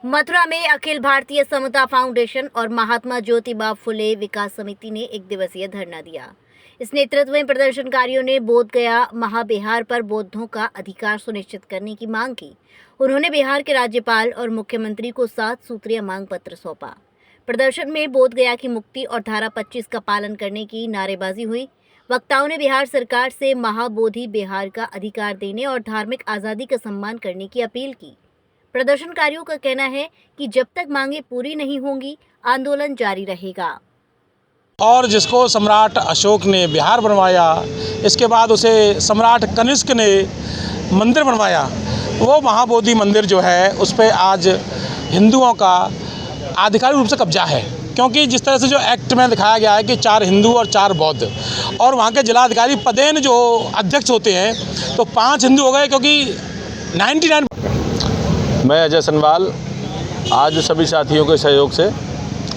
मथुरा में अखिल भारतीय समता फाउंडेशन और महात्मा ज्योतिबा फुले विकास समिति ने एक दिवसीय धरना दिया। इस नेतृत्व में प्रदर्शनकारियों ने बोध गया महाबिहार पर बौद्धों का अधिकार सुनिश्चित करने की मांग की। उन्होंने बिहार के राज्यपाल और मुख्यमंत्री को 7 सूत्रीय मांग पत्र सौंपा। प्रदर्शन में बोध गया की मुक्ति और धारा 25 का पालन करने की नारेबाजी हुई। वक्ताओं ने बिहार सरकार से महाबोधि बिहार का अधिकार देने और धार्मिक आज़ादी का सम्मान करने की अपील की। प्रदर्शनकारियों का कहना है कि जब तक मांगे पूरी नहीं होंगी, आंदोलन जारी रहेगा। और जिसको सम्राट अशोक ने बिहार बनवाया, इसके बाद उसे सम्राट कनिष्क ने मंदिर बनवाया, वो महाबोधि मंदिर जो है उस पर आज हिंदुओं का आधिकारिक रूप से कब्जा है। क्योंकि जिस तरह से जो एक्ट में दिखाया गया है कि 4 हिंदू और 4 बौद्ध, और वहाँ के जिलाधिकारी पदेन जो अध्यक्ष होते हैं तो 5 हिंदू हो गए, क्योंकि 99। मैं अजय सनवाल आज सभी साथियों के सहयोग से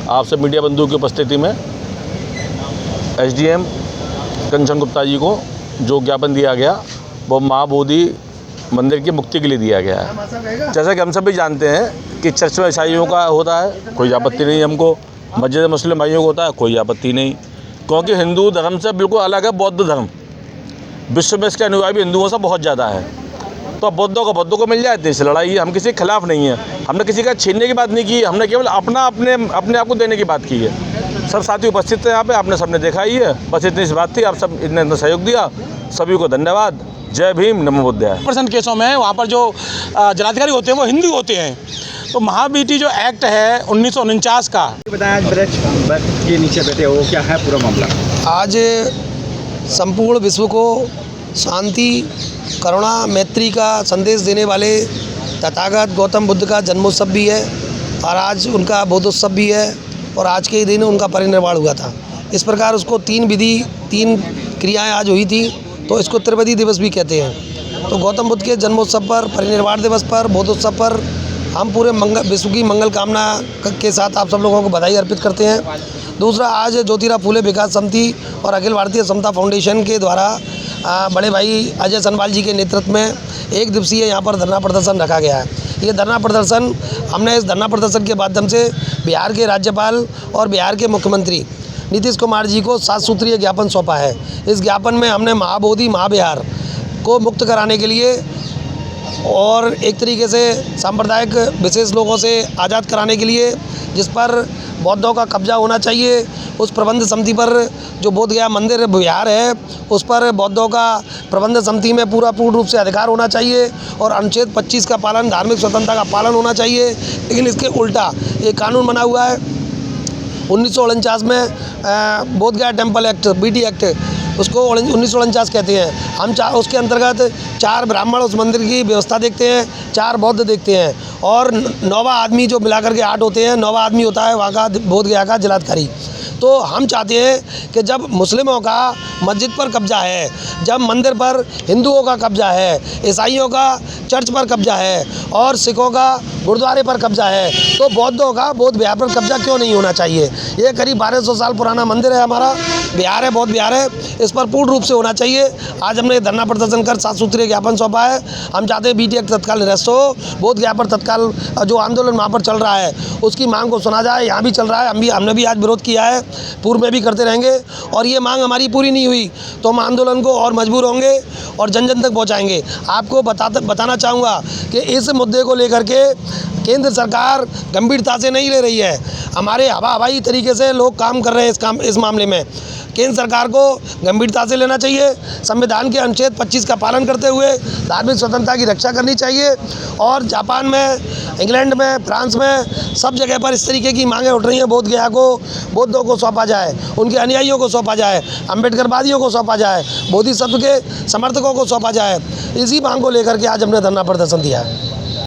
आपसे मीडिया बंधुओं की उपस्थिति में एसडीएम कंचन गुप्ता जी को जो ज्ञापन दिया गया वो महाबोधि मंदिर की मुक्ति के लिए दिया गया है। जैसा कि हम सभी जानते हैं कि चर्च में ईसाइयों का होता है, कोई आपत्ति नहीं हमको, मस्जिद मुस्लिम भाइयों को होता है, कोई आपत्ति नहीं, क्योंकि हिंदू धर्म से बिल्कुल अलग है बौद्ध धर्म। विश्व में इसके अनुयायी हिंदुओं से बहुत ज़्यादा है। तो बौद्धों को मिल जाए तो इस लड़ाई है, हम किसी के खिलाफ नहीं है। हमने किसी का छीनने की बात नहीं की, हमने केवल अपने आप को देने की बात की है। सब साथी उपस्थित थे यहाँ पे, आपने सबने देखा ही है। बस इतनी सी बात थी, आप सब इतने सहयोग दिया, सभी को धन्यवाद। जय भीम, नमो बुद्धाय। % केसों में वहाँ पर जो जिलाधिकारी होते हैं वो हिंदू होते हैं। तो महाबोधि जो एक्ट है 1949 का, बताया आज वृक्ष के नीचे बैठे हो, क्या है पूरा मामला? आज संपूर्ण विश्व को शांति, करुणा, मैत्री का संदेश देने वाले तथागत गौतम बुद्ध का जन्मोत्सव भी है और आज उनका बोधोत्सव भी है और आज के ही दिन उनका परिनिर्वाण हुआ था। इस प्रकार उसको 3 क्रियाएं आज हुई थी, तो इसको त्रिवेदी दिवस भी कहते हैं। तो गौतम बुद्ध के जन्मोत्सव पर, परिनिर्वाण दिवस पर, बोधोत्सव पर हम पूरे विश्व की मंगल कामना के साथ आप सब लोगों को बधाई अर्पित करते हैं। दूसरा, आज ज्योतिबा फुले विकास समिति और अखिल भारतीय समता फाउंडेशन के द्वारा बड़े भाई अजय सनवाल जी के नेतृत्व में एक दिवसीय यहाँ पर धरना प्रदर्शन रखा गया है। ये धरना प्रदर्शन, हमने इस धरना प्रदर्शन के माध्यम से बिहार के राज्यपाल और बिहार के मुख्यमंत्री नीतीश कुमार जी को 7 सूत्रीय ज्ञापन सौंपा है। इस ज्ञापन में हमने महाबोधि महाबिहार को मुक्त कराने के लिए और एक तरीके से सांप्रदायिक विशेष लोगों से आज़ाद कराने के लिए, जिस पर बौद्धों का कब्जा होना चाहिए, उस प्रबंध समिति पर जो बोध गया मंदिर बिहार है उस पर बौद्धों का प्रबंध समिति में पूर्ण रूप से अधिकार होना चाहिए और अनुच्छेद 25 का पालन, धार्मिक स्वतंत्रता का पालन होना चाहिए। लेकिन इसके उल्टा ये कानून बना हुआ है 1949 में बोध गया टेम्पल एक्ट, BT एक्ट, उसको 1949 कहते हैं। हम उसके अंतर्गत 4 ब्राह्मण उस मंदिर की व्यवस्था देखते हैं, 4 बौद्ध देखते हैं और 9वां आदमी जो मिलाकर के 8 होते हैं, 9वां आदमी होता है वहाँ का बोध गया का जिलाधिकारी। तो हम चाहते हैं कि जब मुस्लिमों का मस्जिद पर कब्जा है, जब मंदिर पर हिंदुओं का कब्जा है, ईसाइयों का चर्च पर कब्जा है और सिखों का गुरुद्वारे पर कब्जा है, तो बौद्धों का बोध बिहार पर कब्जा क्यों नहीं होना चाहिए? ये करीब 1200 साल पुराना मंदिर है, हमारा बिहार है, बौद्ध बिहार है, इस पर पूर्ण रूप से होना चाहिए। आज हमने धरना प्रदर्शन कर 7 सूत्रीय ज्ञापन सौंपा है। हम चाहते हैं BT एक्ट तत्काल निरस्त हो, बोध गया पर तत्काल जो आंदोलन वहाँ पर चल रहा है उसकी मांग को सुना जाए। यहाँ भी चल रहा है, हमने भी आज विरोध किया है, पूर्व में भी करते रहेंगे और ये मांग हमारी पूरी नहीं हुई तो हम आंदोलन को और मजबूर होंगे और जन जन तक पहुँचाएँगे। आपको बताना चाहूँगा कि इस मुद्दे को लेकर के केंद्र सरकार गंभीरता से नहीं ले रही है। हमारे हवाई तरीके से लोग काम कर रहे हैं इस मामले में। केंद्र सरकार को गंभीरता से लेना चाहिए, संविधान के अनुच्छेद 25 का पालन करते हुए धार्मिक स्वतंत्रता की रक्षा करनी चाहिए। और जापान में, इंग्लैंड में, फ्रांस में सब जगह पर इस तरीके की मांगें उठ रही हैं। बोध गया को बौद्धों को सौंपा जाए, उनके अनुयायियों को सौंपा जाए, अम्बेडकरवादियों को सौंपा जाए, बोधिसत्व के समर्थकों को सौंपा जाए। इसी मांग को लेकर के आज हमने धरना प्रदर्शन दिया है।